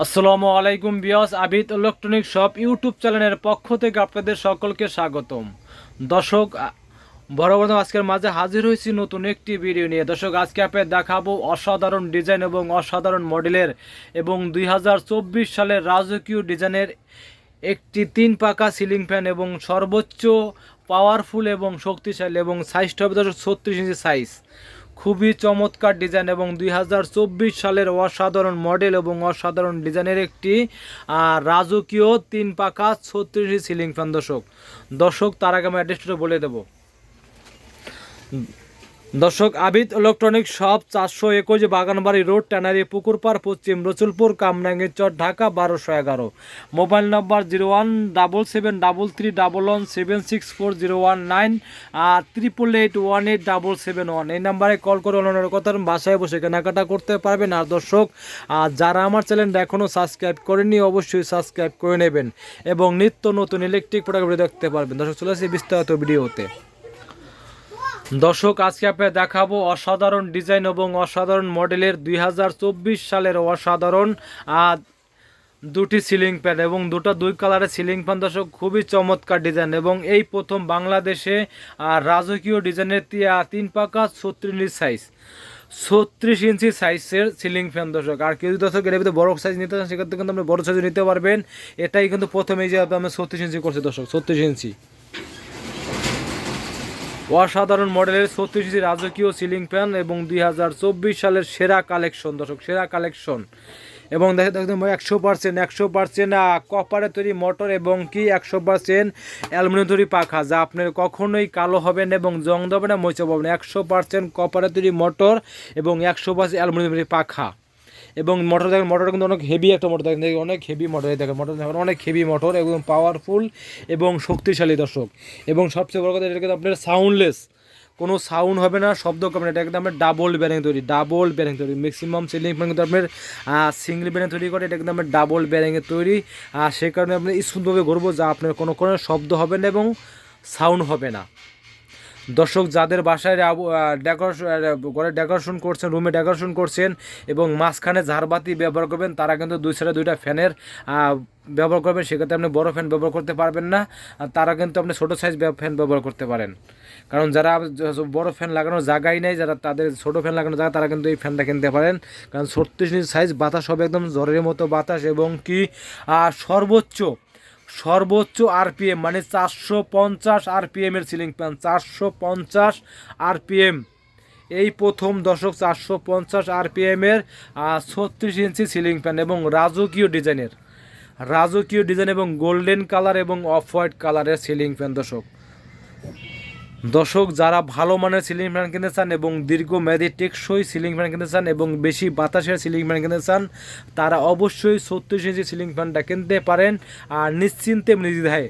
আসসালামু আলাইকুম বিয়স আবিদ ইলেকট্রনিক শপ ইউটিউব চ্যানেলের পক্ষ থেকে আপনাদের সকলকে স্বাগতম। দর্শক বরাবর আজকের মাঝে হাজির হয়েছি নতুন একটি ভিডিও নিয়ে। দর্শক আজকে আপনাদের দেখাবো অসাধারণ ডিজাইন এবং অসাধারণ মডেলের এবং 2024 সালের রাজকীয় ডিজাইনের একটি 3 পাকা সিলিং ফ্যান এবং সর্বোচ্চ পাওয়ারফুল এবং শক্তিশালী এবং সাইজটা হবে 36 ইঞ্চি সাইজ। খুবই চমৎকার ডিজাইন এবং 2024 সালের অসাধারণ মডেল এবং অসাধারণ ডিজাইনের একটি রাজকীয় 3 পাকা 36 ইঞ্চি সিলিং ফ্যান। দর্শক তার আগে আমি অ্যাড্রেসটা বলে দেবো। দর্শক Abid electronic shop 421 Baganbari road, tannery Pukurpar, Paschim Rasulpur, Kamrangir Char, Dhaka 1211। Mobile number 017711764019 আর 88818771। এই নাম্বারে কল করে অন্যান্য কথা বাসায় বসে কেনাকাটা করতে পারবেন। আর দর্শক যারা আমার চ্যানেলটা এখনও সাবস্ক্রাইব করেননি অবশ্যই সাবস্ক্রাইব করে নেবেন এবং নিত্য নতুন ইলেকট্রিক প্রোডাক্ট দেখতে পারবেন। দর্শক চলে আসি বিস্তারিত ভিডিওতে। দর্শক আজকে আপনাদের দেখাবো অসাধারণ ডিজাইন এবং অসাধারণ মডেলের 2024 সালের অসাধারণ দুটি সিলিং ফ্যান এবং দুই কালারের সিলিং ফ্যান। দর্শক খুবই চমৎকার ডিজাইন এবং এই প্রথম বাংলাদেশে রাজকীয় ডিজাইনের 3 পাকা 36 ইঞ্চি সাইজ 36 ইঞ্চি সাইজের সিলিং ফ্যান। দর্শক আর কেউ দর্শক এর ভিতরে বড় সাইজ নিতে চান সেক্ষেত্রে কিন্তু আপনি বড় সাইজ নিতে পারবেন। এটাই কিন্তু প্রথমেই যে আমি 36 ইঞ্চি করছি দর্শক, 36 ইঞ্চি অসাধারণ মডেলের 36 ইঞ্চি রাজকীয় সিলিং ফ্যান এবং 2024 সালের সেরা কালেকশন। দর্শক সেরা কালেকশন এবং দেখেন 100% কপারে তৈরি মোটর এবং কি 100% অ্যালুমিনিয়াম তৈরি পাখা, যা আপনার কখনোই কালো হবে না এবং জং দেবে না, মরিচা পাবে না। 100% কপারে তৈরি মোটর এবং 100% অ্যালুমিনিয়াম তৈরি পাখা এবং মোটর দেখেন, মোটরটা কিন্তু অনেক হেভি একটা মোটর দেখেন, অনেক হেভি মোটর দেখেন, মোটর দেখেন অনেক হেভি মোটর এবং পাওয়ারফুল এবং শক্তিশালী। দর্শক এবং সবচেয়ে বড় কথা এটা কিন্তু আপনার সাউন্ডলেস, কোনো সাউন্ড হবে না, শব্দ কমে না। এটা কিন্তু আপনার ডাবল ব্যারিং তৈরি। ম্যাক্সিমাম সিলিং ফ্যান কিন্তু আপনার সিঙ্গেল ব্যারিং তৈরি করে, এটা কিন্তু আপনার ডাবল ব্যারিংয়ে তৈরি। সেই কারণে আপনি স্মুথভাবে ঘুরবো, যা আপনার কোনো শব্দ হবে না এবং সাউন্ড হবে না। দর্শক যাদের বাসায় ঘরে ডেকোরেশন করছেন, রুমে ডেকোরেশন করছেন এবং মাঝখানে ঝাড়বাতি ব্যবহার করবেন, তারা কিন্তু দুই সাইডে 2টা ফ্যানের ব্যবহার করবেন। সেক্ষেত্রে আপনি বড় ফ্যান ব্যবহার করতে পারবেন না, তারা কিন্তু আপনি ছোটো সাইজ ফ্যান ব্যবহার করতে পারেন। কারণ যারা বড় ফ্যান লাগানোর জায়গায় নেই, যারা তাদের ছোটো ফ্যান লাগানোর জায়গা, তারা কিন্তু এই ফ্যানটা কিনতে পারেন। কারণ 36 ইঞ্চি সাইজ, বাতাস হবে একদম ঝড়ের মতো বাতাস এবং কি সর্বোচ্চ আরপিএম মানে 450 আরপিএমের সিলিং ফ্যান, 450 আরপিএম। এই প্রথম দর্শক 450 আরপিএমের 36 ইঞ্চি সিলিং ফ্যান এবং রাজকীয় ডিজাইন এবং গোল্ডেন কালার এবং অফ হোয়াইট কালারের সিলিং ফ্যান। দর্শক যারা ভালো মানের সিলিং ফ্যান কিনতে চান এবং দীর্ঘমেয়াদী টেকসই সিলিং ফ্যান কিনতে চান এবং বেশি বাতাসের সিলিং ফ্যান কিনতে চান, তারা অবশ্যই 36 ইঞ্চি সিলিং ফ্যানটা কিনতে পারেন আর নিশ্চিন্তে নির্দ্বিধায়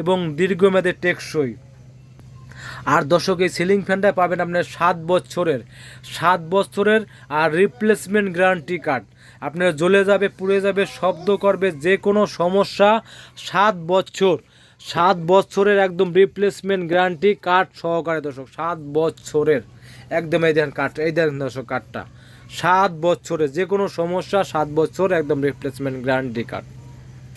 এবং দীর্ঘমেয়াদী টেকসই। আর দর্শক এই সিলিং ফ্যানটা পাবেন আপনার 7 বছরের আর রিপ্লেসমেন্ট গ্যারান্টি কার্ড। আপনার জ্বলে যাবে, পুড়ে যাবে, শব্দ করবে, যে কোনো সমস্যা 7 বছরের একদম রিপ্লেসমেন্ট গ্যারান্টি কার্ড সহকারে। দর্শক 7 বছরের একদম এই দেখেন কার্ড, এই দেখেন দর্শক কার্ডটা 7 বছরের যে কোনো সমস্যা 7 বছর একদম রিপ্লেসমেন্ট গ্যারান্টি কার্ড।